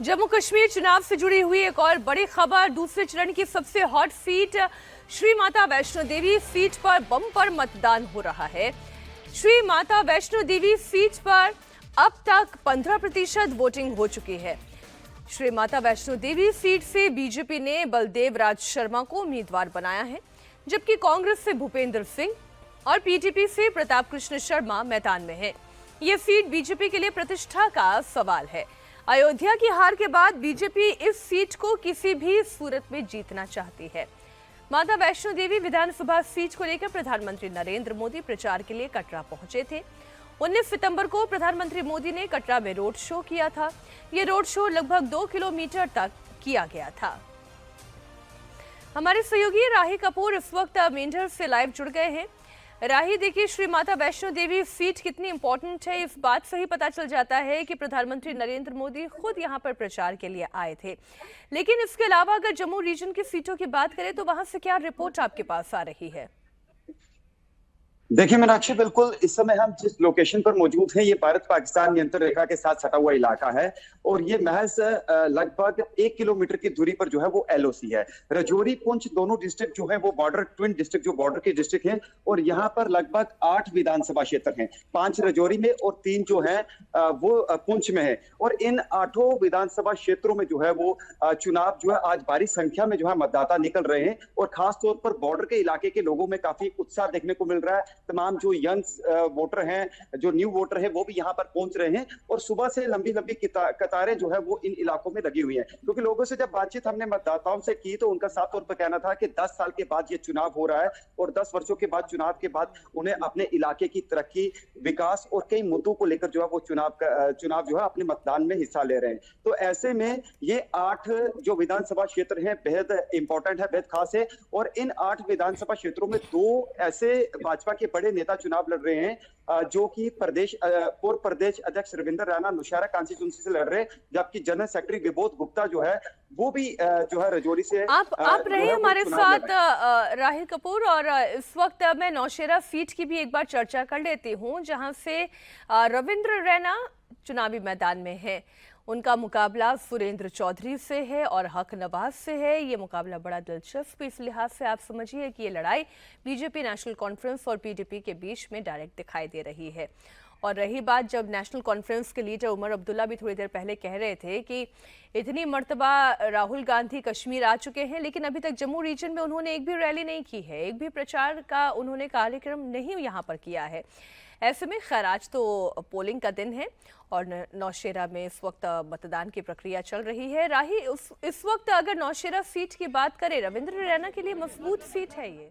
जम्मू कश्मीर चुनाव से जुड़ी हुई एक और बड़ी खबर। दूसरे चरण की सबसे hot seat Shri Mata Vaishno Devi seat पर बम्पर मतदान हो रहा है। श्री माता वैष्णो देवी सीट पर अब तक 15% वोटिंग हो चुकी है। श्री माता वैष्णो देवी सीट से बीजेपी ने बलदेव राज शर्मा को उम्मीदवार बनाया है, जबकि कांग्रेस से भूपेंद्र सिंह और पीटीपी से प्रताप कृष्ण शर्मा मैदान में है। ये सीट बीजेपी के लिए प्रतिष्ठा का सवाल है। अयोध्या की हार के बाद बीजेपी इस सीट को किसी भी सूरत में जीतना चाहती है। माता वैष्णो देवी विधानसभा सीट को लेकर प्रधानमंत्री नरेंद्र मोदी प्रचार के लिए कटरा पहुंचे थे। 19 सितंबर को प्रधानमंत्री मोदी ने कटरा में रोड शो किया था। ये रोड शो लगभग 2 किलोमीटर तक किया गया था। हमारे सहयोगी राही कपूर इस वक्त मेंढर से लाइव जुड़ गए हैं। राही, देखिए, श्री माता वैष्णो देवी सीट कितनी इंपॉर्टेंट है, इस बात से ही पता चल जाता है कि प्रधानमंत्री नरेंद्र मोदी खुद यहां पर प्रचार के लिए आए थे। लेकिन इसके अलावा अगर जम्मू रीजन की सीटों की बात करें तो वहां से क्या रिपोर्ट आपके पास आ रही है? देखिए मीनाक्षी, बिल्कुल इस समय हम जिस लोकेशन पर मौजूद हैं, ये भारत पाकिस्तान नियंत्रण रेखा के साथ सटा हुआ इलाका है और ये महज लगभग 1 किलोमीटर की दूरी पर जो है वो एलओसी है। रजौरी पुंछ दोनों डिस्ट्रिक्ट जो है वो बॉर्डर ट्विन डिस्ट्रिक्ट जो बॉर्डर के डिस्ट्रिक्ट हैं और यहाँ पर लगभग 8 विधानसभा क्षेत्र हैं, 5 रजौरी में और 3 जो है वो पुंछ में है। और इन 8 विधानसभा क्षेत्रों में जो है वो चुनाव जो है आज भारी संख्या में जो है मतदाता निकल रहे हैं और खासतौर पर बॉर्डर के इलाके के लोगों में काफी उत्साह देखने को मिल रहा है। तमाम जो यंग वोटर हैं, जो न्यू वोटर हैं, वो भी यहाँ पर पहुंच रहे हैं और सुबह से लंबी लंबी कतारें जो है वो इन इलाकों में लगी हुई हैं। क्योंकि लोगों से जब बातचीत हमने मतदाताओं से की तो उनका साफ तौर पर कहना था कि 10 साल के बाद ये चुनाव हो रहा है और 10 वर्षों के बाद चुनाव के बाद उन्हें अपने इलाके की तरक्की, विकास और कई मुद्दों को लेकर जो है वो चुनाव जो है अपने मतदान में हिस्सा ले रहे हैं। तो ऐसे में ये 8 जो विधानसभा क्षेत्र हैं बेहद इंपॉर्टेंट है, बेहद खास है। और इन 8 विधानसभा क्षेत्रों में 2 ऐसे भाजपा के बड़े नेता चुनाव लड़ रहे हैं जो कि पूर्व प्रदेश अध्यक्ष रविंद्र रैना नौशहरा कॉन्स्टिट्यूंसी से लड़ रहे हैं, जबकि जनरल सेक्रेटरी विबोध गुप्ता जो है वो भी जो है रजौरी से आप रहे हमारे साथ राही कपूर। और इस वक्त मैं नौशहरा सीट की भी एक बार चर्चा कर लेती हूं, जहां से रविंद्र रैना चुनावी मैदान में है। उनका मुकाबला सुरेंद्र चौधरी से है और हक नवाज से है। ये मुकाबला बड़ा दिलचस्प इस लिहाज से आप समझिए कि ये लड़ाई बीजेपी नेशनल कॉन्फ्रेंस और पीडीपी के बीच में डायरेक्ट दिखाई दे रही है। और रही बात, जब नेशनल कॉन्फ्रेंस के लीडर उमर अब्दुल्ला भी थोड़ी देर पहले कह रहे थे कि इतनी मर्तबा राहुल गांधी कश्मीर आ चुके हैं, लेकिन अभी तक जम्मू रीजन में उन्होंने एक भी रैली नहीं की है, एक भी प्रचार का उन्होंने कार्यक्रम नहीं यहाँ पर किया है। ऐसे में खैर आज तो पोलिंग का दिन है और नौशेरा में इस वक्त मतदान की प्रक्रिया चल रही है। राही, इस वक्त अगर नौशेरा सीट की बात करें, रविंद्र रैना के लिए मजबूत सीट है ये?